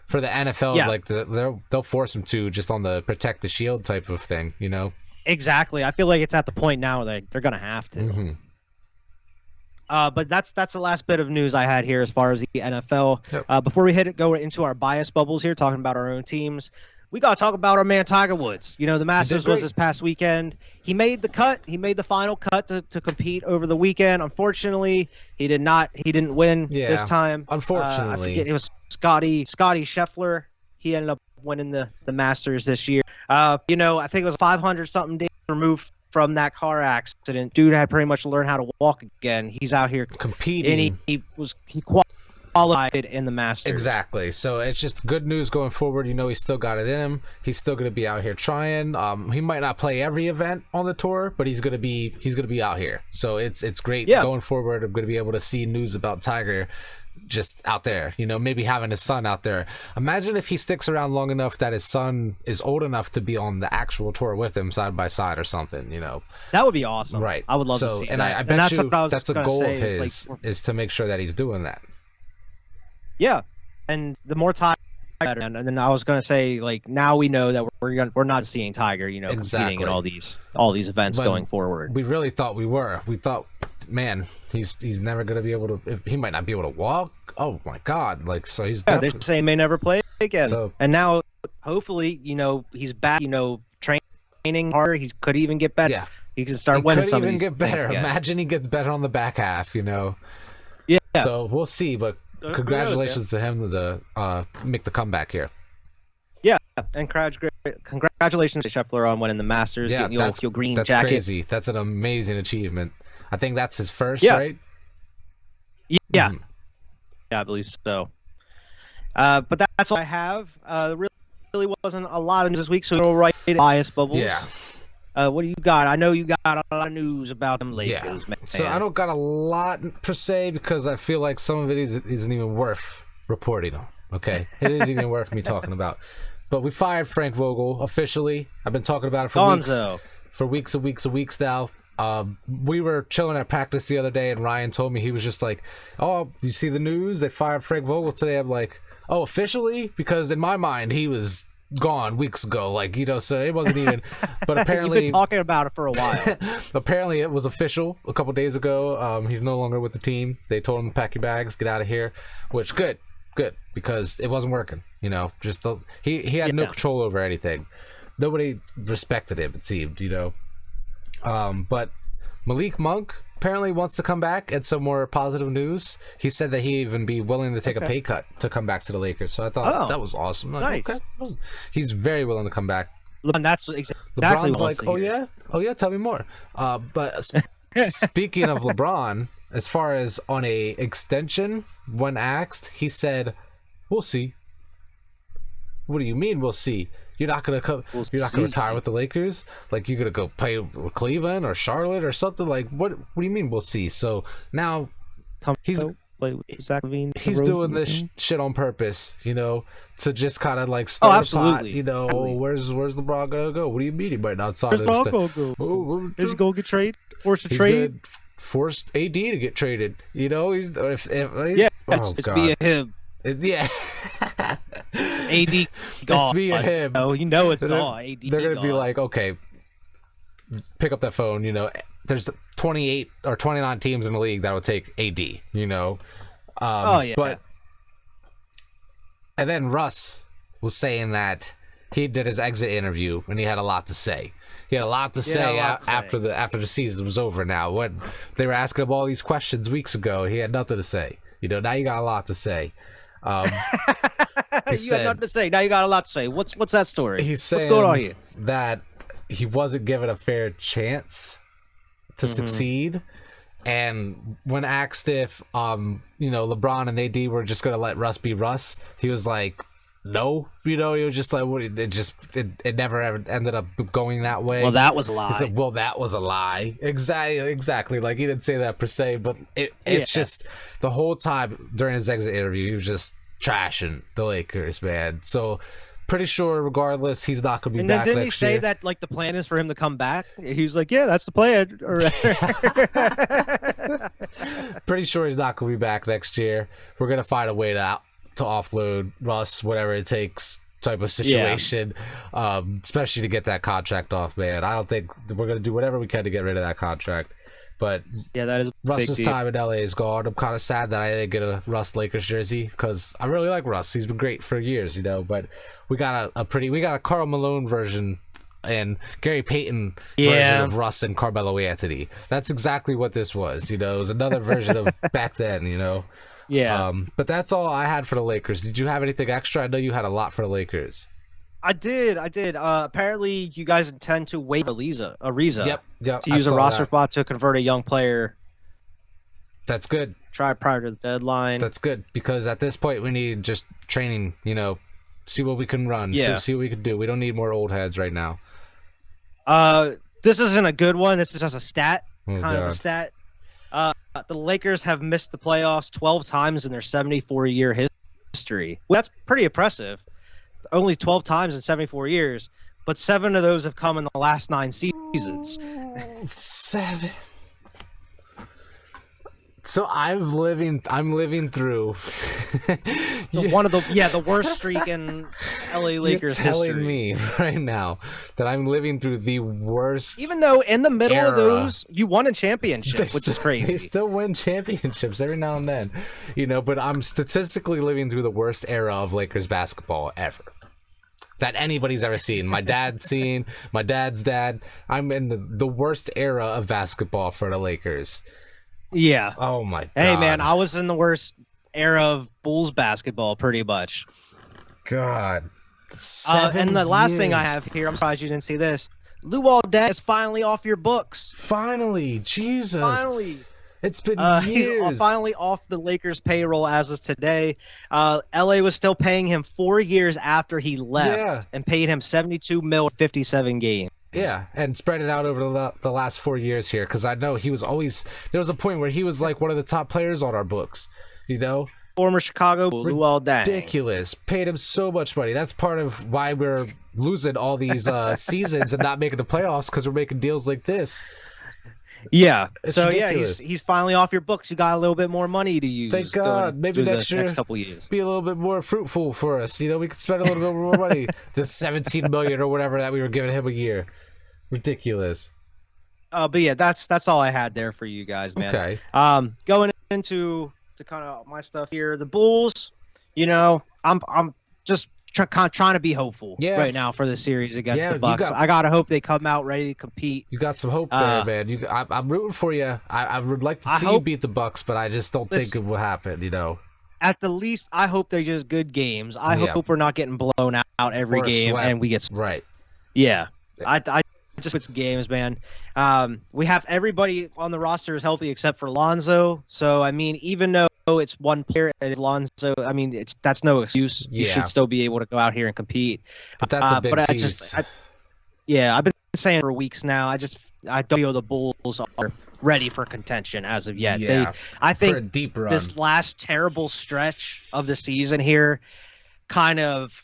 For the NFL, they'll force him to, just on the protect the shield type of thing, Exactly. I feel like it's at the point now that they're gonna have to. Mm-hmm. But that's the last bit of news I had here as far as the NFL. Yep. Before we go into our bias bubbles here, talking about our own teams, we gotta talk about our man Tiger Woods. The Masters was this past weekend. He made the cut. He made the final cut to compete over the weekend. Unfortunately, he didn't win this time. Unfortunately, I forget, it was Scotty Scheffler. He ended up winning the Masters this year. I think it was 500 something days removed from that car accident. Dude had pretty much learned how to walk again. He's out here competing, and he qualified in the Masters. Exactly. So it's just good news going forward. He's still got it in him. He's still going to be out here trying. He might not play every event on the tour, but he's going to be out here. So it's great going forward. I'm going to be able to see news about Tiger just out there, maybe having his son out there. Imagine if he sticks around long enough that his son is old enough to be on the actual tour with him side by side or something, That would be awesome. Right. I would love to see and that. I bet that's you that's a goal of his is to make sure that he's doing that. Yeah. And the more Tiger, better. And then I was going to say, now we know that we're not seeing Tiger, competing in all these events going forward. We really thought we were. We thought, man, he's never going to be able to. He might not be able to walk. Oh my God! So he's. Yeah, they're saying may never play again. And now, hopefully, he's back. Training harder. He could even get better. Yeah. He can start winning some of these. Get better. Imagine he gets better on the back half. Yeah. So we'll see, but congratulations to him to make the comeback here. Yeah, and congratulations to Scheffler on winning the Masters. Yeah, that's your green that's jacket. Crazy. That's an amazing achievement. I think that's his first, yeah. right? Yeah, yeah, I believe so. But that's all I have. Really wasn't a lot of news this week, so we'll write bias bubbles. Yeah. What do you got? I know you got a lot of news about them Lakers, man. So I don't got a lot per se because I feel like some of it isn't even worth reporting on. Okay, it isn't even worth me talking about. But we fired Frank Vogel officially. I've been talking about it for weeks and weeks now. We were chilling at practice the other day, and Ryan told me, he was just like, "Oh, you see the news? They fired Frank Vogel today." I'm like, "Oh, officially?" Because in my mind, he was gone weeks ago, like, you know, so it wasn't even. But apparently, you've been talking about it for a while. Apparently, it was official a couple days ago. He's no longer with the team. They told him to pack your bags, get out of here. Which good, because it wasn't working. You know, just he had no control over anything. Nobody respected him, it seemed. You know, but Malik Monk apparently wants to come back. And some more positive news. He said that he'd even be willing to take a pay cut to come back to the Lakers. So I thought that was awesome. Like, nice. Okay. He's very willing to come back. And that's exactly LeBron's like, oh yeah, tell me more. But speaking of LeBron, as far as on a extension, when asked, he said, "We'll see." What do you mean, we'll see? You're not gonna come. You're not gonna retire with the Lakers. Like, you're gonna go play with Cleveland or Charlotte or something. Like, what? What do you mean we'll see? So now he's doing this shit on purpose, you know, to just kind of like stir the pot. You know, where's LeBron gonna go? What do you mean he might not sign? Where's LeBron gonna go? Is he gonna get traded? Forced to trade? Forced AD to get traded. You know, he's it's via him. Yeah. AD gone. It's me or him. Oh, you know it's gone. AD they're gonna be like, okay, pick up that phone. You know, there's 28 or 29 teams in the league that would take AD. You know, but and then Russ was saying that he did his exit interview and he had a lot to say. He had a lot to say after the season was over. Now, when they were asking him all these questions weeks ago, he had nothing to say. You know, now you got a lot to say. You got nothing to say. Now you got a lot to say. What's that story? He's saying what's going on here? That he wasn't given a fair chance to succeed. And when asked if you know, LeBron and AD were just gonna let Russ be Russ, he was like, no. You know, he was just like, what? It never ever ended up going that way. Well, that was a lie. He said, well, that was a lie. Exactly. Like, he didn't say that per se, but it's just the whole time during his exit interview, he was just trashing the Lakers, man. So pretty sure, regardless, he's not going to be back next year. Didn't he say that, like, the plan is for him to come back? He was like, yeah, that's the plan. Pretty sure he's not going to be back next year. We're going to find a way to offload Russ, whatever it takes, type of situation, especially to get that contract off, man. I don't think we're going to do whatever we can to get rid of that contract. But yeah, that is Russ's time in LA is gone. I'm kind of sad that I didn't get a Russ Lakers jersey because I really like Russ. He's been great for years, you know. But we got a Karl Malone version and Gary Payton version of Russ and Carmelo Anthony. That's exactly what this was, you know. It was another version of back then, you know. Yeah. But that's all I had for the Lakers. Did you have anything extra? I know you had a lot for the Lakers. I did. Apparently, you guys intend to waive Ariza. Yep. To use a roster spot to convert a young player. That's good. Try prior to the deadline. That's good, because at this point we need just training, you know, see what we can run, see what we can do. We don't need more old heads right now. This isn't a good one. This is just a stat, of a stat. The Lakers have missed the playoffs 12 times in their 74-year history. Well, that's pretty impressive. Only 12 times in 74 years, but 7 of those have come in the last 9 seasons. 7. So I'm living through the worst streak in LA Lakers history. You're telling me right now that I'm living through the worst. Even though in the middle of those, you won a championship, which is crazy. They still win championships every now and then, you know. But I'm statistically living through the worst era of Lakers basketball ever that anybody's ever seen. My dad's seen, my dad's dad. I'm in the worst era of basketball for the Lakers. Yeah. Oh my God. Hey man, I was in the worst era of Bulls basketball, pretty much. God. And the last thing I have here, I'm surprised you didn't see this. Luol Deng is finally off your books. Finally, Jesus. Finally. It's been years. He's finally off the Lakers' payroll as of today. LA was still paying him 4 years after he left and paid him $72 million, 57 games. Yeah, and spread it out over the last 4 years here, because I know he was always, there was a point where he was like one of the top players on our books, you know? Former Chicago Luol Deng. Ridiculous. Paid him so much money. That's part of why we're losing all these seasons and not making the playoffs, because we're making deals like this. Yeah. It's so ridiculous. yeah, he's finally off your books. You got a little bit more money to use. Thank God. Maybe next couple years be a little bit more fruitful for us. You know, we could spend a little bit more money than $17 million or whatever that we were giving him a year. Ridiculous. But yeah, that's all I had there for you guys, man. Okay. Going into kind of my stuff here, the Bulls. You know, I'm just trying to be hopeful right now for the series against the Bucks. I gotta hope they come out ready to compete. You got some hope there, man. I'm rooting for you. I would like to see you beat the Bucks, but I just don't think it will happen. You know. At the least, I hope they're just good games. I hope we're not getting blown out every game and we get right. Yeah, I just with games, man. We have everybody on the roster is healthy except for Lonzo. So I mean, even though it's one player and it's Lonzo, I mean, that's no excuse. You should still be able to go out here and compete. But that's a big piece. I've been saying for weeks now. I don't feel the Bulls are ready for contention as of yet. Yeah, I think for a deep run. This last terrible stretch of the season here kind of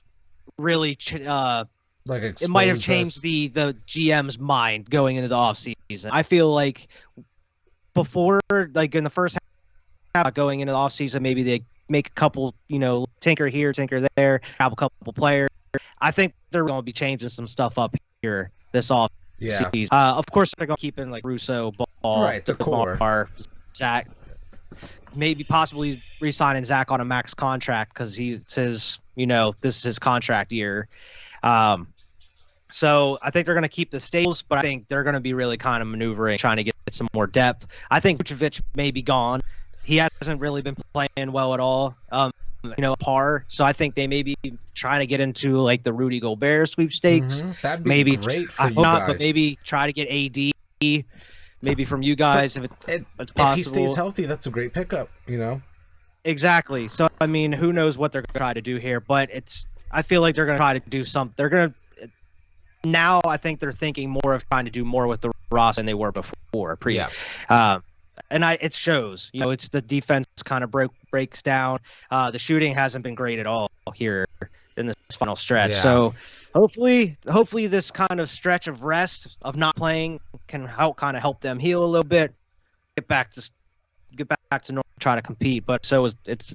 really it might have changed the GM's mind going into the offseason. I feel like before, like in the first half going into the offseason, maybe they make a couple, tinker here, tinker there, have a couple players. I think they're going to be changing some stuff up here this offseason. Yeah. Of course, they're going to keep in like Russo, Ball, right, the core. Zach, maybe possibly re-signing Zach on a max contract because he says, this is his contract year. So I think they're going to keep the staples, but I think they're going to be really kind of maneuvering, trying to get some more depth. I think Vucevic may be gone. He hasn't really been playing well at all, par. So I think they may be trying to get into like the Rudy Gobert sweepstakes. That'd be great for you guys. But maybe try to get AD, maybe from you guys if it's possible. If he stays healthy, that's a great pickup, Exactly. So, I mean, who knows what they're going to try to do here, but I feel like they're going to try to do something. Now I think they're thinking more of trying to do more with the roster than they were before. And it shows. It's the defense kind of breaks down. The shooting hasn't been great at all here in this final stretch. Yeah. So hopefully this kind of stretch of rest of not playing can help them heal a little bit, get back to normal, try to compete. But it's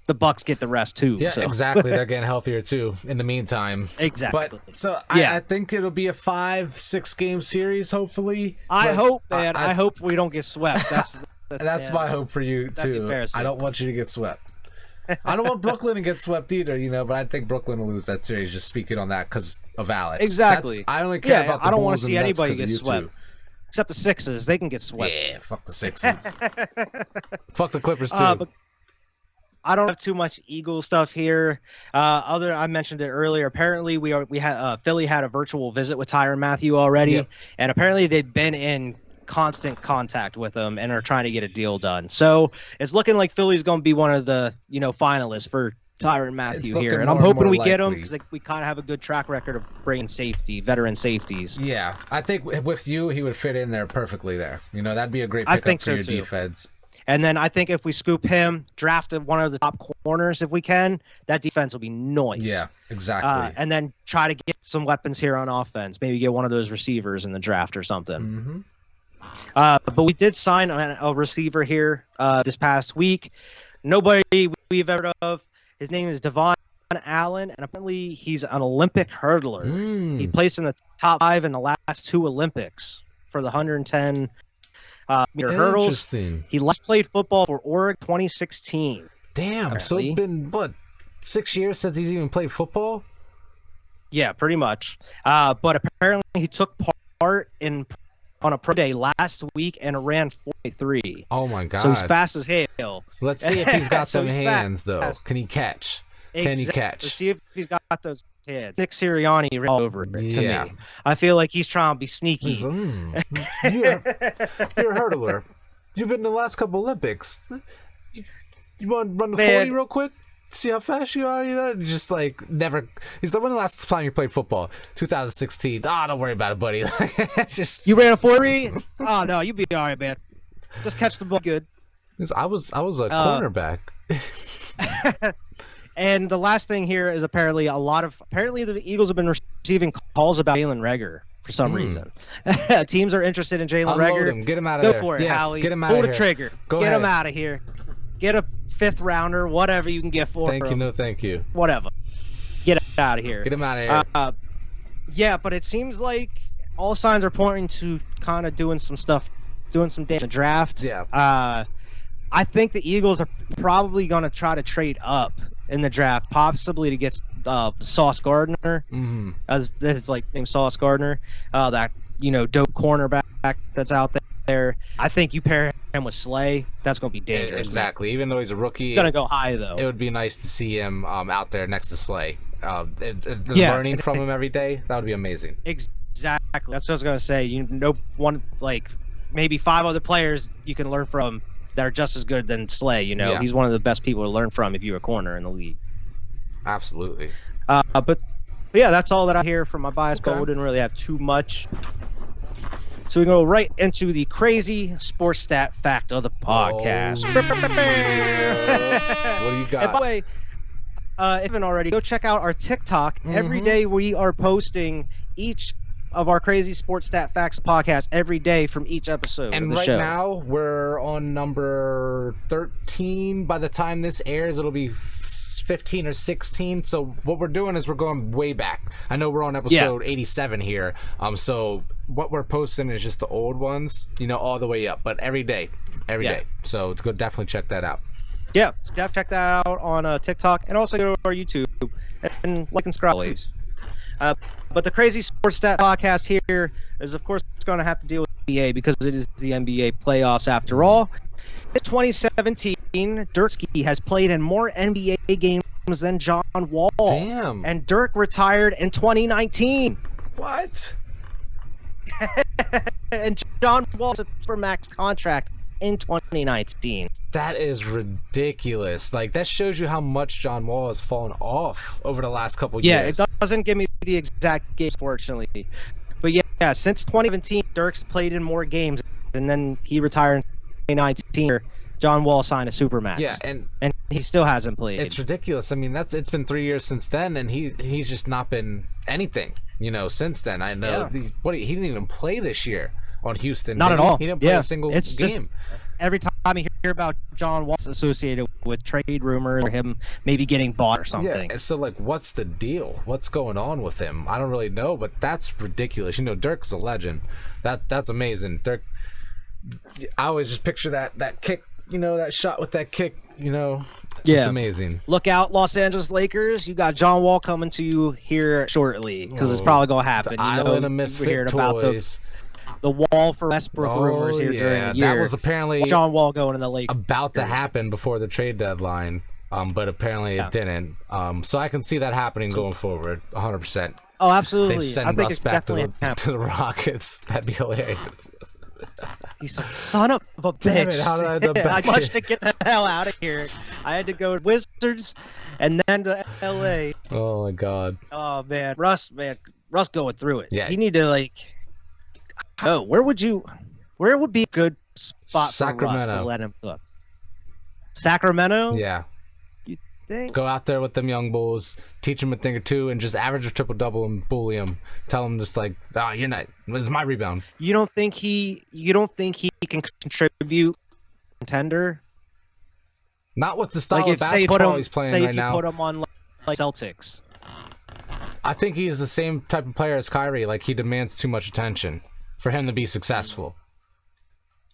the Bucks get the rest too. Yeah, so. Exactly. They're getting healtier too in the meantime. Exactly. But I think it'll be a 5-6 game series. Hopefully. I hope, man. I hope we don't get swept. That's my hope for you too. I don't want you to get swept. I don't want Brooklyn to get swept either, but I think Brooklyn will lose that series. Just speaking on that because of Alex. Exactly. I only care about the I don't want to see anybody get swept. Except the Sixers, they can get swept. Yeah, fuck the Sixers. Fuck the Clippers too. But I don't have too much Eagle stuff here. I mentioned it earlier. Apparently, Philly had a virtual visit with Tyrann Mathieu already, and apparently they've been in constant contact with him and are trying to get a deal done. So it's looking like Philly's going to be one of the finalists for Tyrann Mathieu here, and I'm hoping we get him because we kind of have a good track record of bringing veteran safeties. Yeah, I think with you, he would fit in there perfectly. There, that'd be a great pickup for your defense. And then I think if we scoop him, draft one of the top corners if we can, that defense will be nice. Yeah, exactly. And then try to get some weapons here on offense. Maybe get one of those receivers in the draft or something. But we did sign a receiver here this past week. Nobody we've ever heard of. His name is Devon Allen, and apparently he's an Olympic hurdler. He placed in the top 5 in the last 2 Olympics for the 110 meter hurdles. He last played football for Oregon 2016. Damn, apparently. So it's been 6 years since he's even played football? Yeah, pretty much. But apparently he took part in on a pro day last week and ran 43. Oh my god! So he's fast as hell. Let's see if he's got So them he's hands though. fast. Can he catch? Can he catch? Let's see if he's got those hands. Nick Sirianni ran all over it to Yeah. me. I feel like he's trying to be sneaky. He's, you're a hurdler. You've been in the last couple Olympics. You want to run the 40 real quick? See how fast you are, you know? Just like never. He's like, when the last time you played football? 2016. Don't worry about it, buddy. Just You ran a 40? Oh no, you'll be all right, man. Just catch the ball good. I was a cornerback. And the last thing here is apparently the Eagles have been receiving calls about Jalen Reagor for some reason. Teams are interested in Jalen Reagor. Him. Get him out of Go there. for it, Howie. Get him out Pull of the here. trigger. Go Get ahead. him out of here. Get a 5th rounder, whatever you can get for him. Thank you, no thank you. Whatever. Get out of here. Get him out of here. Yeah, but it seems like all signs are pointing to kind of doing some stuff, doing some damage in the draft. Yeah. I think the Eagles are probably going to try to trade up in the draft, possibly to get Sauce Gardner. Mm-hmm. It's like named Sauce Gardner, that dope cornerback that's out there. I think you pair him with Slay, that's going to be dangerous. Exactly. Man. Even though he's a rookie, He's going to go high though. It would be nice to see him out there next to Slay. Learning from him every day, that would be amazing. Exactly. That's what I was going to say. Maybe 5 other players you can learn from that are just as good than Slay. Yeah. He's one of the best people to learn from if you're a corner in the league. Absolutely. But yeah, that's all that I hear from my bias. Okay. But we didn't really have too much. So we go right into the crazy sports stat fact of the podcast. What do you got? And by the way, if you haven't already, go check out our TikTok. Every day we are posting each of our crazy sports stat facts podcast every day from each episode. And of the right show. now we're on number 13. By the time this airs, it'll be 15 or 16. So what we're doing is we're going way back. I know we're on episode 87 here. So what we're posting is just the old ones, all the way up, but every day. So go definitely check that out. Yeah, definitely check that out on TikTok, and also go to our YouTube and like and subscribe, please. But the Crazy Sports Stat podcast here is, of course, going to have to deal with the NBA because it is the NBA playoffs after all. In 2017, Dirk has played in more NBA games than John Wall. Damn. And Dirk retired in 2019. What? And John Wall has a supermax contract in 2019. That is ridiculous. Like, that shows you how much John Wall has fallen off over the last couple years. Yeah, it doesn't give me the exact games, fortunately. But yeah, since 2017, Dirk's played in more games, and then he retired in 2019. John Wall signed a supermax. Yeah, and he still hasn't played. It's ridiculous. I mean, it's been 3 years since then, and he's just not been anything, since then. I know. Yeah. He didn't even play this year on Houston. Not at all. He didn't play a single game. Just every time you hear about John Wall, it's associated with trade rumors or him maybe getting bought or something. Yeah, so what's the deal? What's going on with him? I don't really know, but that's ridiculous. Dirk's a legend. That's amazing. Dirk, I always just picture that kick, that shot with that kick, It's amazing. Look out, Los Angeles Lakers. You got John Wall coming to you here shortly because it's probably going to happen. The island of misfit toys. The Wall for Westbrook rumors here during the year. That was apparently John Wall going to the Lakers. About to happen before the trade deadline, but apparently it didn't. So I can see that happening going forward, 100%. Oh, absolutely. They'd send Russ back to the Rockets. That'd be hilarious. He's like, son of a bitch. Damn it, how did I end up back I must to get the hell out of here. I had to go to Wizards and then to LA. Oh my god. Oh man, Russ going through it. Yeah. You need to where would be a good spot for Russ to let him cook? Sacramento? Yeah. You think? Go out there with them young bulls, teach them a thing or two, and just average a triple-double and bully them. Tell them just you're not. It's my rebound. You don't think he can contribute contender? Not with the style of basketball he's playing right now. Say you put him on Celtics. I think he's the same type of player as Kyrie. He demands too much attention for him to be successful.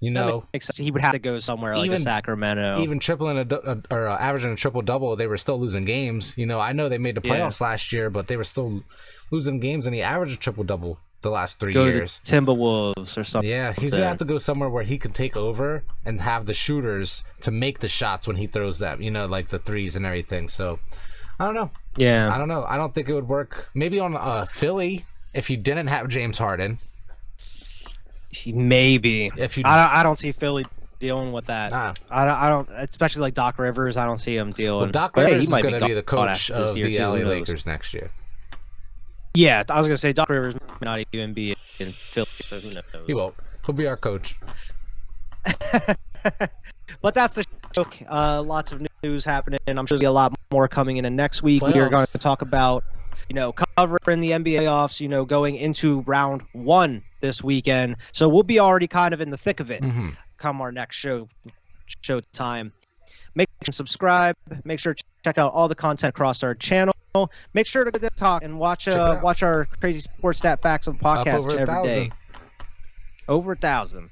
That makes sense. He would have to go somewhere like Sacramento. Even tripling or averaging a triple-double, they were still losing games. I know they made the playoffs last year, but they were still losing games, and he averaged a triple-double the last 3 Go years. to the Timberwolves or something. Yeah, he's gonna have to go somewhere where he can take over and have the shooters to make the shots when he throws them. You know, like the threes and everything. So, I don't know. Yeah, I don't know. I don't think it would work. Maybe on Philly if you didn't have James Harden. Maybe. If you, I don't see Philly dealing with that. I don't, especially like Doc Rivers. I don't see him dealing. Well, Doc but, Rivers hey, is going to be the coach of the LA Lakers next year. Yeah, I was going to say Doc Rivers might not even be in Philly, so who knows? He won't. He'll be our coach. But that's the show. Lots of news happening. I'm sure there'll be a lot more coming in next week. Playoffs. We are going to talk about, covering the NBA playoffs, going into round 1 this weekend. So we'll be already kind of in the thick of it come our next show time. Make sure to subscribe. Make sure to check out all the content across our channel. Make sure to go to talk and watch our crazy sports stat facts on the podcast every day. Over 1,000.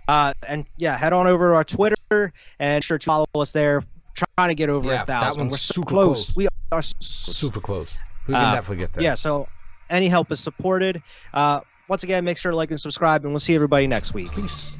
And yeah, head on over to our Twitter and sure to follow us there. Trying to get over 1,000. That one's We're super close. close. We are super close. We can definitely get there. Yeah, so any help is supported. Once again, make sure to like and subscribe, and we'll see everybody next week. Peace.